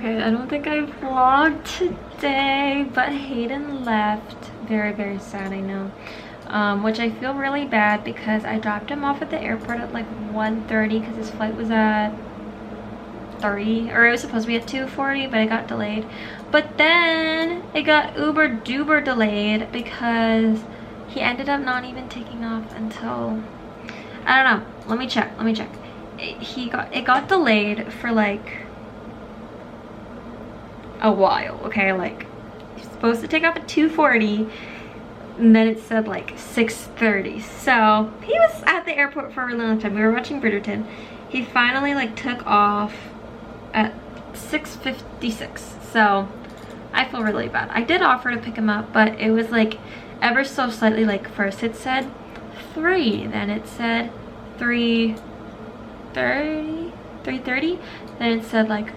Okay, I don't think I vlogged today, but Hayden left. Very, very sad, I know. Which I feel really bad because I dropped him off at the airport at like 1:30 because his flight was at 3, or it was supposed to be at 2:40, but it got delayed. But then it got uber duper delayed because he ended up not even taking off until, I don't know, let me check. It got delayed for like a while, okay? Like, he's supposed to take off at 2:40, and then it said like 6:30. So he was at the airport for a really long time. We were watching Bridgerton. He finally like took off at 6:56. So I feel really bad. I did offer to pick him up, but it was like ever so slightly, like first it said 3, then it said 3:30, then it said like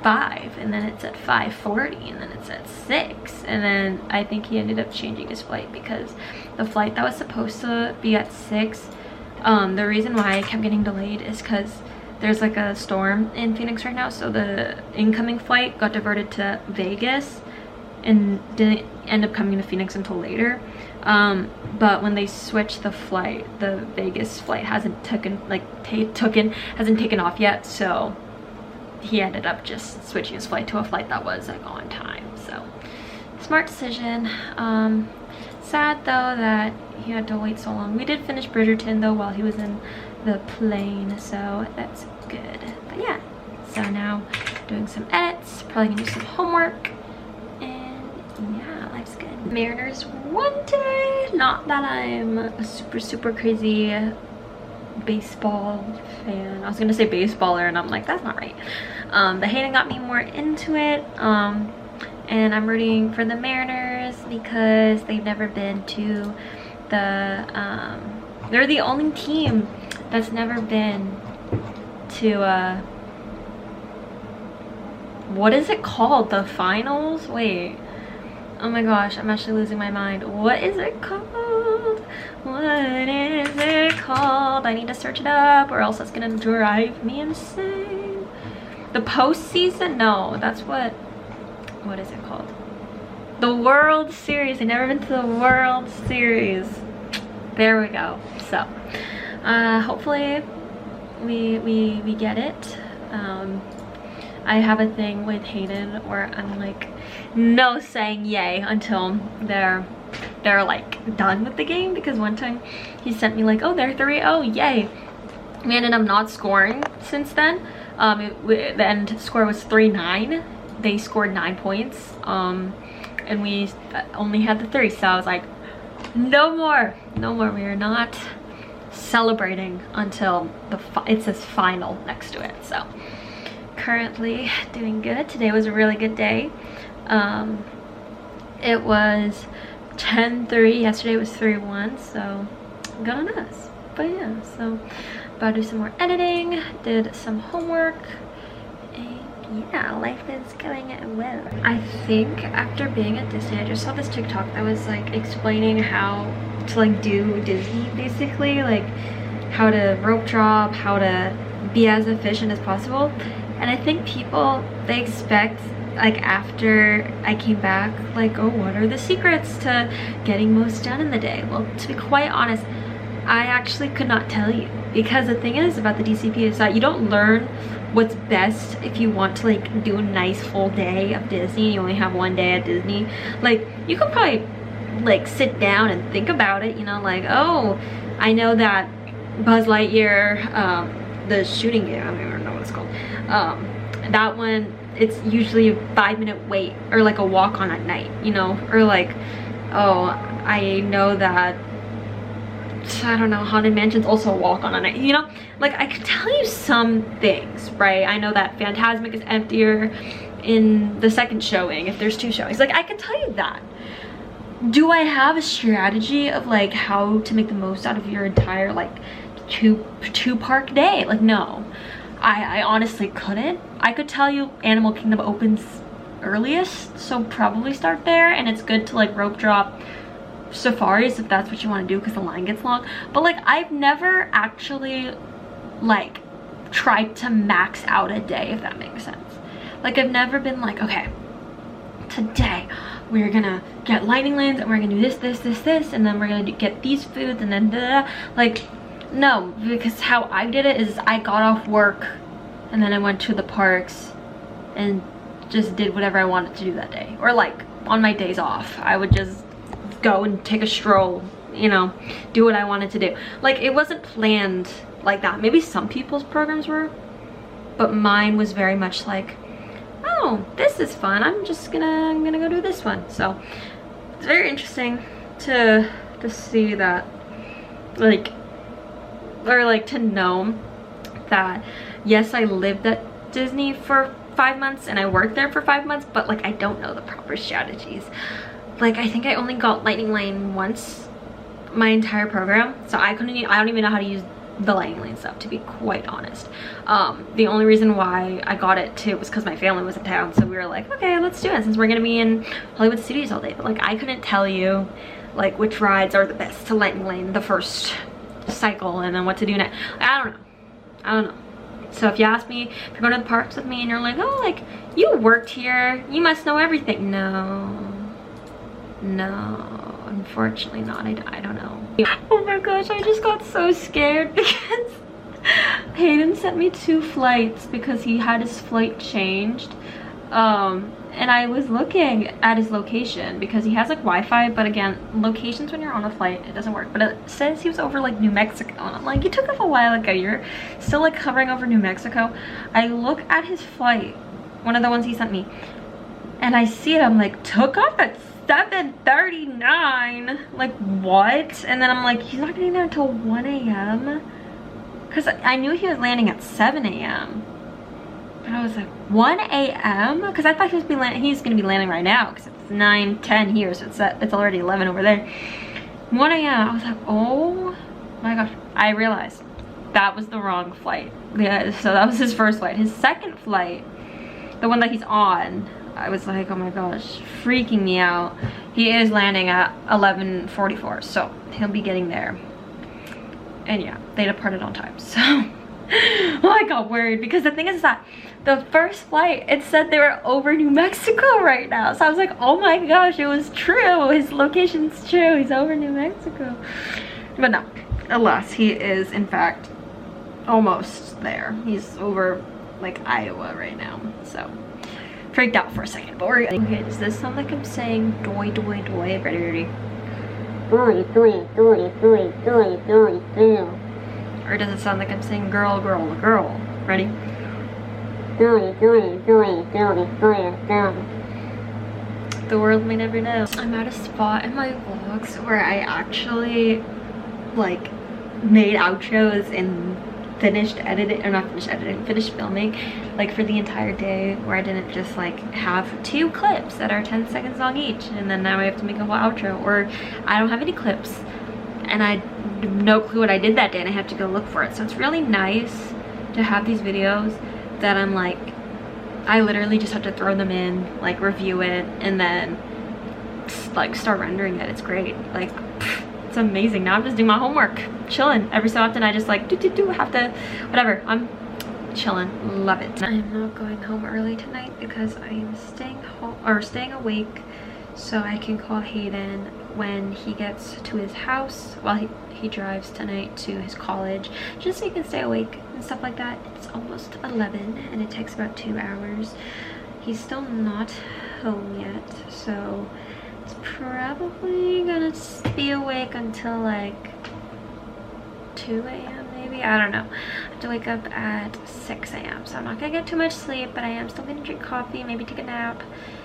5, and then it said 5:40, and then it said 6, and then I think he ended up changing his flight because the flight that was supposed to be at 6, the reason why it kept getting delayed is because there's like a storm in Phoenix right now, so the incoming flight got diverted to Vegas and didn't end up coming to Phoenix until later. But when they switched the flight, the Vegas flight hasn't taken off yet, so he ended up just switching his flight to a flight that was like on time. So smart decision. Sad though that he had to wait so long. We did finish Bridgerton though while he was in the plane, so that's good. But yeah, so now doing some edits, probably gonna do some homework, and yeah, life's good. Mariners won today. Not that I'm a super crazy baseball fan. I was gonna say baseballer, and I'm like, that's not right. The Hayden got me more into it, and I'm rooting for the Mariners because they've never been to the they're the only team that's never been to what is it called, the finals? Wait, oh my gosh, I'm actually losing my mind. What is it called? What is it called? I need to search it up or else it's gonna drive me insane. The postseason? No, that's what is it called? The World Series. I've never been to the World Series. There we go. So hopefully we get it. I have a thing with Hayden where I'm like no saying yay until they're like done with the game, because one time he sent me like, oh, they're 3-0, yay. We ended up not scoring since then. The end score was 3-9. They scored 9 points, and we only had the 3, so I was like, no more, we are not celebrating until it says final next to it. So currently doing good. Today was a really good day. It was 10-3. Yesterday was 3-1, so good on us. But yeah, so about to do some more editing, did some homework, and yeah, life is going well. I think after being at Disney, I just saw this TikTok that was like explaining how to like do Disney, basically like how to rope drop, how to be as efficient as possible. And I think people, they expect like after I came back, like, oh, what are the secrets to getting most done in the day? Well, to be quite honest, I actually could not tell you, because the thing is about the DCP is that you don't learn what's best if you want to like do a nice full day of Disney and you only have one day at Disney. Like, you could probably like sit down and think about it, you know, like, oh, I know that Buzz Lightyear, the shooting game, I don't even know what it's called, that one, it's usually a 5-minute wait, or like a walk on at night, you know, or like, oh, I know that, I don't know, Haunted Mansion's also a walk on at night, you know, like I could tell you some things, right? I know that Fantasmic is emptier in the second showing if there's 2 showings, like I could tell you that. Do I have a strategy of like how to make the most out of your entire like two park day? Like, no, I honestly couldn't. I could tell you Animal Kingdom opens earliest, so probably start there, and it's good to like rope drop safaris if that's what you want to do because the line gets long. But like, I've never actually like tried to max out a day, if that makes sense. Like I've never been like, okay, today we're gonna get lightning lanes and we're gonna do this, and then we're gonna get these foods and then like, no, because how I did it is I got off work and then I went to the parks and just did whatever I wanted to do that day. Or like on my days off, I would just go and take a stroll, you know, do what I wanted to do. Like it wasn't planned like that. Maybe some people's programs were, but mine was very much like, oh, this is fun, I'm gonna go do this one. So it's very interesting to see that, like, or like to know that yes, I lived at Disney for 5 months and I worked there for 5 months, but like I don't know the proper strategies. Like I think I only got lightning lane once my entire program, so I don't even know how to use the lightning lane stuff, to be quite honest. The only reason why I got it too was because my family was in town, so we were like, okay, let's do it since we're gonna be in Hollywood Studios all day. But like I couldn't tell you like which rides are the best to lightning lane the first cycle and then what to do next. I don't know. So if you ask me, if you're going to the parks with me and you're like, oh, like you worked here, you must know everything. No, unfortunately not. I don't know. Oh my gosh, I just got so scared because Hayden sent me 2 flights because he had his flight changed. And I was looking at his location because he has like Wi-Fi, but again, locations when you're on a flight, it doesn't work. But it says he was over like New Mexico, and I'm like, you took off a while ago, you're still like hovering over New Mexico. I look at his flight, one of the ones he sent me, and I see it, I'm like, took off at 7:39, like what? And then I'm like, he's not getting there until 1 a.m. because I knew he was landing at 7 a.m. And I was like, 1 a.m. because I thought he's gonna be landing right now because it's 9:10 here, so it's already 11 over there. 1 a.m. I was like, oh my gosh. I realized that was the wrong flight. Yeah, so that was his first flight. His second flight, the one that he's on, I was like, oh my gosh, freaking me out. He is landing at 11:44, so he'll be getting there. And yeah, they departed on time, so oh, I got worried because the thing is that the first flight, it said they were over New Mexico right now. So I was like, oh my gosh, it was true. His location's true. He's over New Mexico. But no, alas, he is in fact almost there. He's over like Iowa right now. So freaked out for a second, but we're good. Okay, does this sound like I'm saying doy doy doy? Ready? Doy doy doy doy doy doy doy. Or does it sound like I'm saying girl girl girl? Ready? The world may never know. I'm at a spot in my vlogs where I actually like made outros and finished editing, or not finished editing, finished filming like for the entire day, where I didn't just like have 2 clips that are 10 seconds long each and then now I have to make a whole outro, or I don't have any clips and I have no clue what I did that day and I have to go look for it. So it's really nice to have these videos that I'm like, I literally just have to throw them in, like review it, and then like start rendering it. It's great. Like it's amazing. Now I'm just doing my homework, chilling. Every so often I just like have to, whatever. I'm chilling. Love it. I'm not going home early tonight because I'm staying home, or staying awake, so I can call Hayden when he gets to his house while he drives tonight to his college, just so he can stay awake and stuff like that. It's almost 11 and it takes about 2 hours. He's still not home yet, so it's probably gonna be awake until like 2 a.m. maybe. I don't know. I have to wake up at 6 a.m. so I'm not gonna get too much sleep, but I am still gonna drink coffee, maybe take a nap,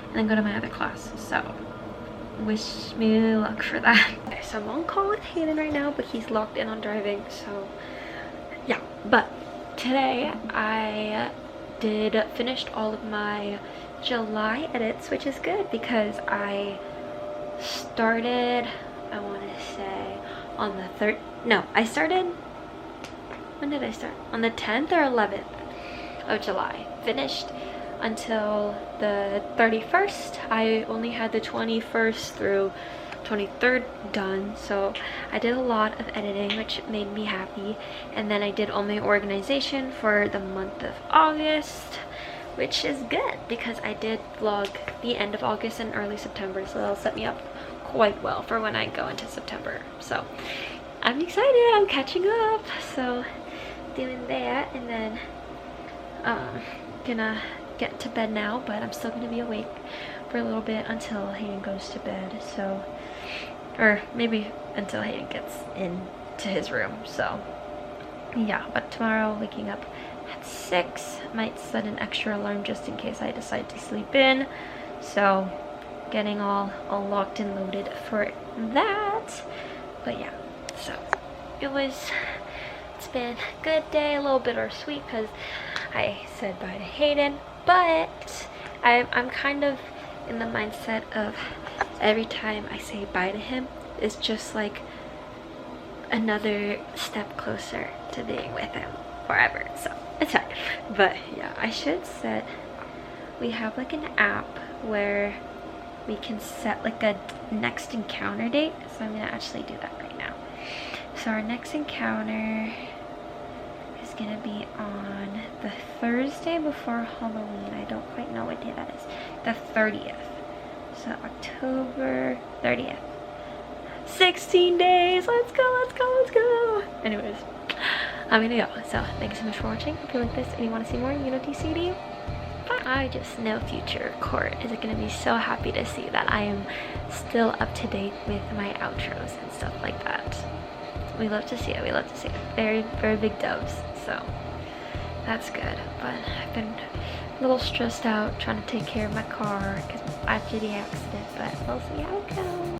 and then go to my other class. So wish me luck for that. Okay, so I'm on call with Hayden right now, but he's locked in on driving, so yeah. But today I finished all of my July edits, which is good because I started, I want to say on the when did I start? On the 10th or 11th of July. Finished until the 31st. I only had the 21st through 23rd done, so I did a lot of editing, which made me happy. And then I did all my organization for the month of August, which is good because I did vlog the end of August and early September, so that'll set me up quite well for when I go into September. So I'm excited, I'm catching up. So doing that, and then gonna get to bed now, but I'm still gonna be awake for a little bit until Hayden goes to bed. So, or maybe until Hayden gets into his room. So yeah, but tomorrow waking up at 6, might set an extra alarm just in case I decide to sleep in. So getting all locked and loaded for that. But yeah, so it's been a good day, a little bittersweet because I said bye to Hayden, but I'm kind of in the mindset of every time I say bye to him, it's just like another step closer to being with him forever. So it's fine. But yeah, I should set, we have like an app where we can set like a next encounter date, so I'm gonna actually do that right now. So our next encounter is gonna be on the Thursday before Halloween. I don't quite know what day that is. The 30th. So October 30th. 16 days. Let's go, let's go, let's go. Anyways, I'm gonna go. So thank you so much for watching. If you like this and you want to see more, you know TCD. Bye. I just know future Court is gonna be so happy to see that I am still up to date with my outros and stuff like that. We love to see it. We love to see it. Very, very big dubs. So that's good. But I've been a little stressed out trying to take care of my car because after the accident. But we'll see how it goes.